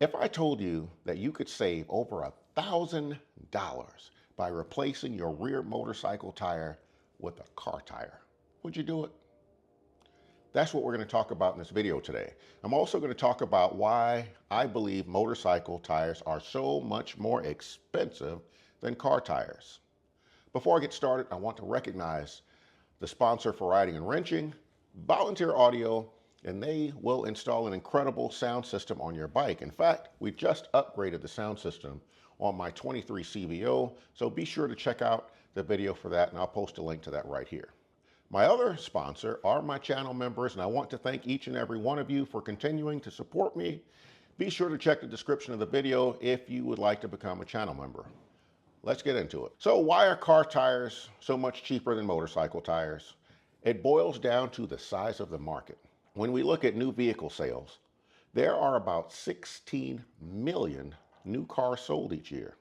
If I told you that you could save over $1,000 by replacing your rear motorcycle tire with a car tire, would you do it? That's what we're going to talk about in this video today. I'm also going to talk about why I believe motorcycle tires are so much more expensive than car tires. Before I get started, I want to recognize the sponsor for Riding and Wrenching, Volunteer Audio, and they will install an incredible sound system on your bike. In fact, we just upgraded the sound system on my 23 CVO, so be sure to check out the video for that, and I'll post a link to that right here. My other sponsor are my channel members, and I want to thank each and every one of you for continuing to support me. Be sure to check the description of the video if you would like to become a channel member. Let's get into it. So why are car tires so much cheaper than motorcycle tires? It boils down to the size of the market. When we look at new vehicle sales, there are about 16 million new cars sold each year.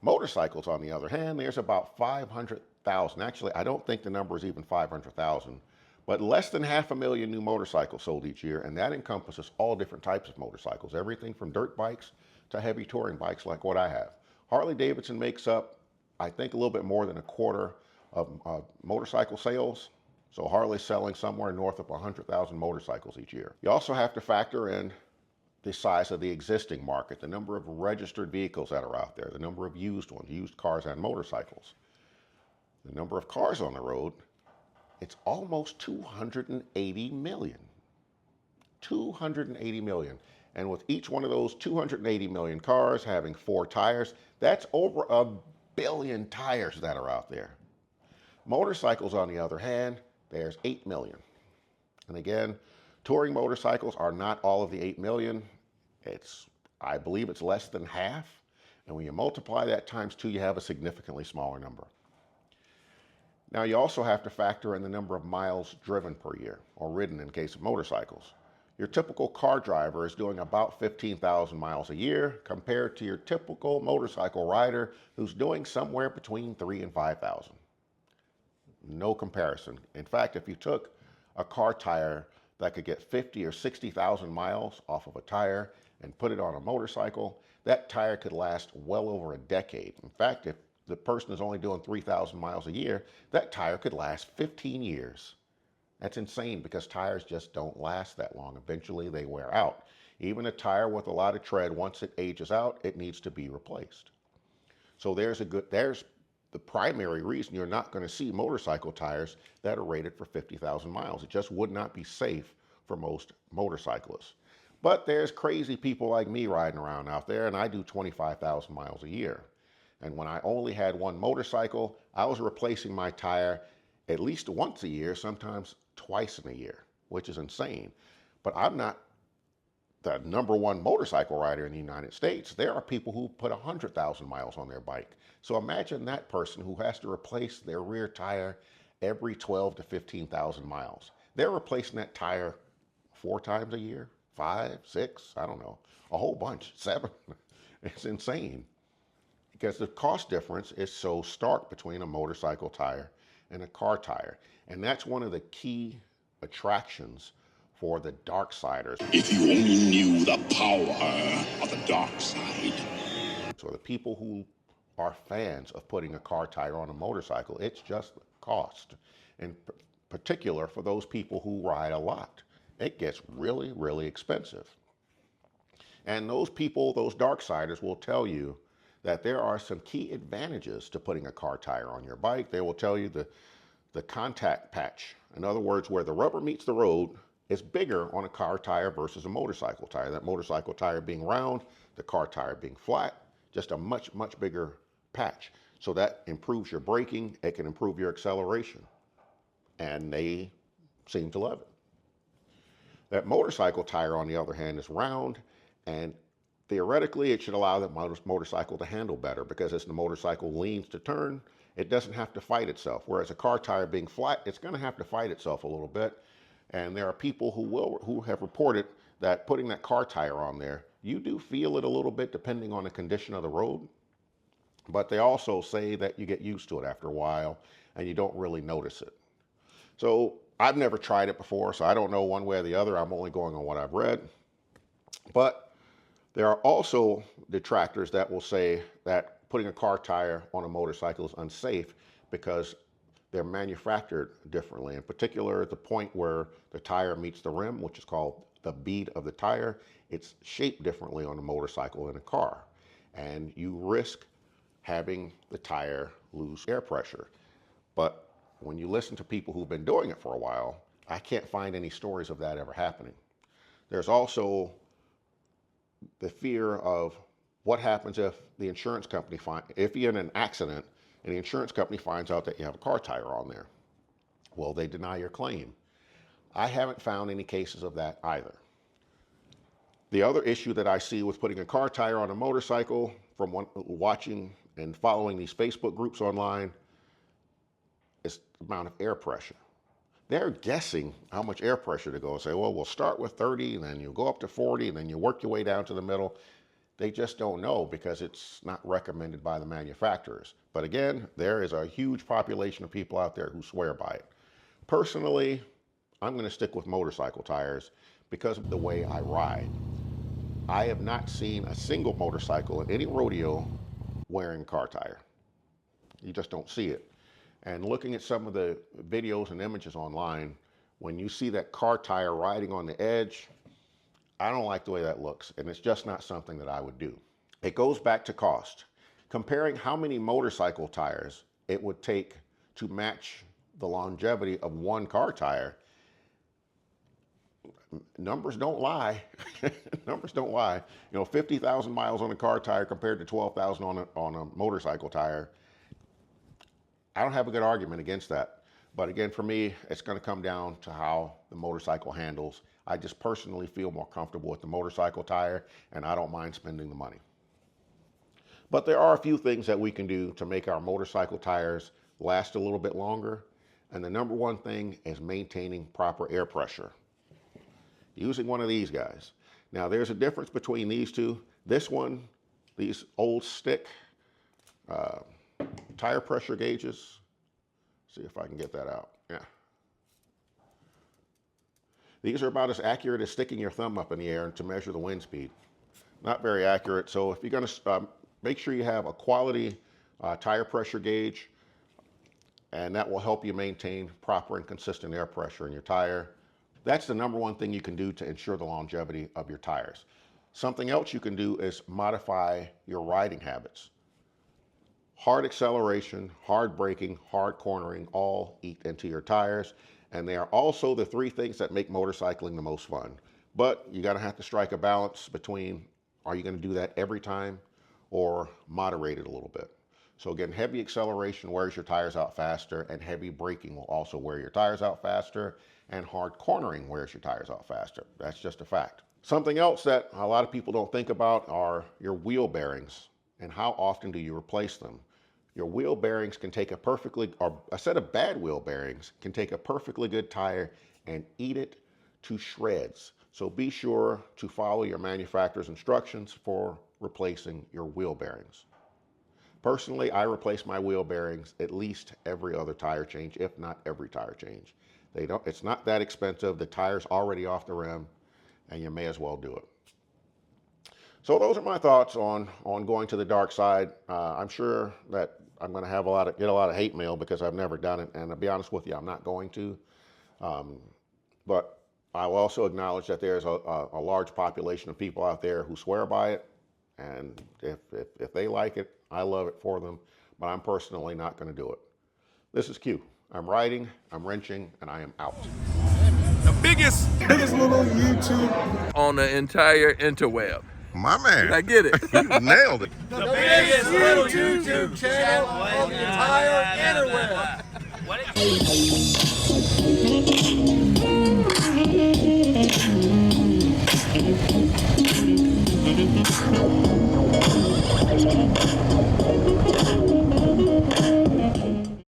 Motorcycles, on the other hand, there's about 500,000. Actually, I don't think the number is even 500,000, but less than 500,000 new motorcycles sold each year, and that encompasses all different types of motorcycles, everything from dirt bikes to heavy touring bikes like what I have. Harley Davidson makes up, I think, a little bit more than a quarter of motorcycle sales. So Harley's selling somewhere north of 100,000 motorcycles each year. You also have to factor in the size of the existing market, the number of registered vehicles that are out there, the number of used ones, used cars and motorcycles, the number of cars on the road. It's almost 280 million. 280 million. And with each one of those 280 million cars having 4 tires, that's over 1 billion tires that are out there. Motorcycles, on the other hand, there's 8 million. And again, touring motorcycles are not all of the 8 million. I believe it's less than half. And when you multiply that times 2, you have a significantly smaller number. Now, you also have to factor in the number of miles driven per year, or ridden in case of motorcycles. Your typical car driver is doing about 15,000 miles a year compared to your typical motorcycle rider who's doing somewhere between 3,000 and 5,000. No comparison. In fact, if you took a car tire that could get 50 or 60,000 miles off of a tire and put it on a motorcycle, that tire could last well over a decade. In fact, if the person is only doing 3,000 miles a year, that tire could last 15 years. That's insane because tires just don't last that long. Eventually they wear out. Even a tire with a lot of tread, once it ages out, it needs to be replaced. So there's the primary reason you're not going to see motorcycle tires that are rated for 50,000 miles. It just would not be safe for most motorcyclists. But there's crazy people like me riding around out there, and I do 25,000 miles a year. And when I only had one motorcycle, I was replacing my tire at least once a year, sometimes twice in a year, which is insane. But I'm not the #1 motorcycle rider in the United States. There are people who put 100,000 miles on their bike. So imagine that person who has to replace their rear tire every 12 to 15,000 miles. They're replacing that tire 4 times a year, 5, 6, I don't know, a whole bunch, 7. It's insane because the cost difference is so stark between a motorcycle tire and a car tire. And that's one of the key attractions for the dark siders. If you only knew the power of the dark side. So the people who are fans of putting a car tire on a motorcycle, it's just cost. In particular for those people who ride a lot. It gets really, really expensive. And those people, those dark siders, will tell you that there are some key advantages to putting a car tire on your bike. They will tell you the contact patch. In other words, where the rubber meets the road is bigger on a car tire versus a motorcycle tire. That motorcycle tire being round, the car tire being flat, just a much, much bigger patch. So that improves your braking, it can improve your acceleration. And they seem to love it. That motorcycle tire, on the other hand, is round, and theoretically it should allow that motorcycle to handle better because as the motorcycle leans to turn, it doesn't have to fight itself. Whereas a car tire being flat, it's going to have to fight itself a little bit. And there are people who have reported that putting that car tire on there, you do feel it a little bit depending on the condition of the road. But they also say that you get used to it after a while and you don't really notice it. So I've never tried it before, so I don't know one way or the other. I'm only going on what I've read. But There are also detractors that will say that putting a car tire on a motorcycle is unsafe because they're manufactured differently. In particular, at the point where the tire meets the rim, which is called the bead of the tire, it's shaped differently on a motorcycle than a car. And you risk having the tire lose air pressure. But when you listen to people who've been doing it for a while, I can't find any stories of that ever happening. There's also the fear of what happens if the insurance company if you're in an accident and the insurance company finds out that you have a car tire on there. Will they deny your claim? I haven't found any cases of that either. The other issue that I see with putting a car tire on a motorcycle, from watching and following these Facebook groups online, is the amount of air pressure. They're guessing how much air pressure to go and say, well, we'll start with 30 and then you go up to 40 and then you work your way down to the middle. They just don't know because it's not recommended by the manufacturers. But again, there is a huge population of people out there who swear by it. Personally, I'm going to stick with motorcycle tires because of the way I ride. I have not seen a single motorcycle in any rodeo wearing a car tire. You just don't see it. And looking at some of the videos and images online, when you see that car tire riding on the edge, I don't like the way that looks, and it's just not something that I would do. It goes back to cost. Comparing how many motorcycle tires it would take to match the longevity of one car tire, numbers don't lie. Numbers don't lie. 50,000 miles on a car tire compared to 12,000 on a motorcycle tire. I don't have a good argument against that. But again, for me, it's going to come down to how the motorcycle handles. I just personally feel more comfortable with the motorcycle tire, and I don't mind spending the money. But there are a few things that we can do to make our motorcycle tires last a little bit longer. And the number one thing is maintaining proper air pressure. Using one of these guys. Now, there's a difference between these two. This one, these old stick tire pressure gauges. See if I can get that out. Yeah. These are about as accurate as sticking your thumb up in the air to measure the wind speed. Not very accurate. So if you're going to make sure you have a quality tire pressure gauge, and that will help you maintain proper and consistent air pressure in your tire. That's the number one thing you can do to ensure the longevity of your tires. Something else you can do is modify your riding habits. Hard acceleration, hard braking, hard cornering all eat into your tires, and they are also the three things that make motorcycling the most fun. But you're gonna have to strike a balance between, are you gonna do that every time or moderate it a little bit? So again, heavy acceleration wears your tires out faster, and heavy braking will also wear your tires out faster, and hard cornering wears your tires out faster. That's just a fact. Something else that a lot of people don't think about are your wheel bearings, and how often do you replace them? Your wheel bearings can take a set of bad wheel bearings can take a perfectly good tire and eat it to shreds. So be sure to follow your manufacturer's instructions for replacing your wheel bearings. Personally, I replace my wheel bearings at least every other tire change, if not every tire change. It's not that expensive. The tire's already off the rim, and you may as well do it. So those are my thoughts on going to the dark side. I'm sure that I'm going to have get a lot of hate mail because I've never done it, and to be honest with you, I'm not going to. But I will also acknowledge that there's a large population of people out there who swear by it, and if they like it, I love it for them, but I'm personally not going to do it. This is Q. I'm riding, I'm wrenching, and I am out. The biggest little YouTube on the entire interweb. My man. Did I get it? You nailed it. The biggest little YouTube channel on the entire interweb. What?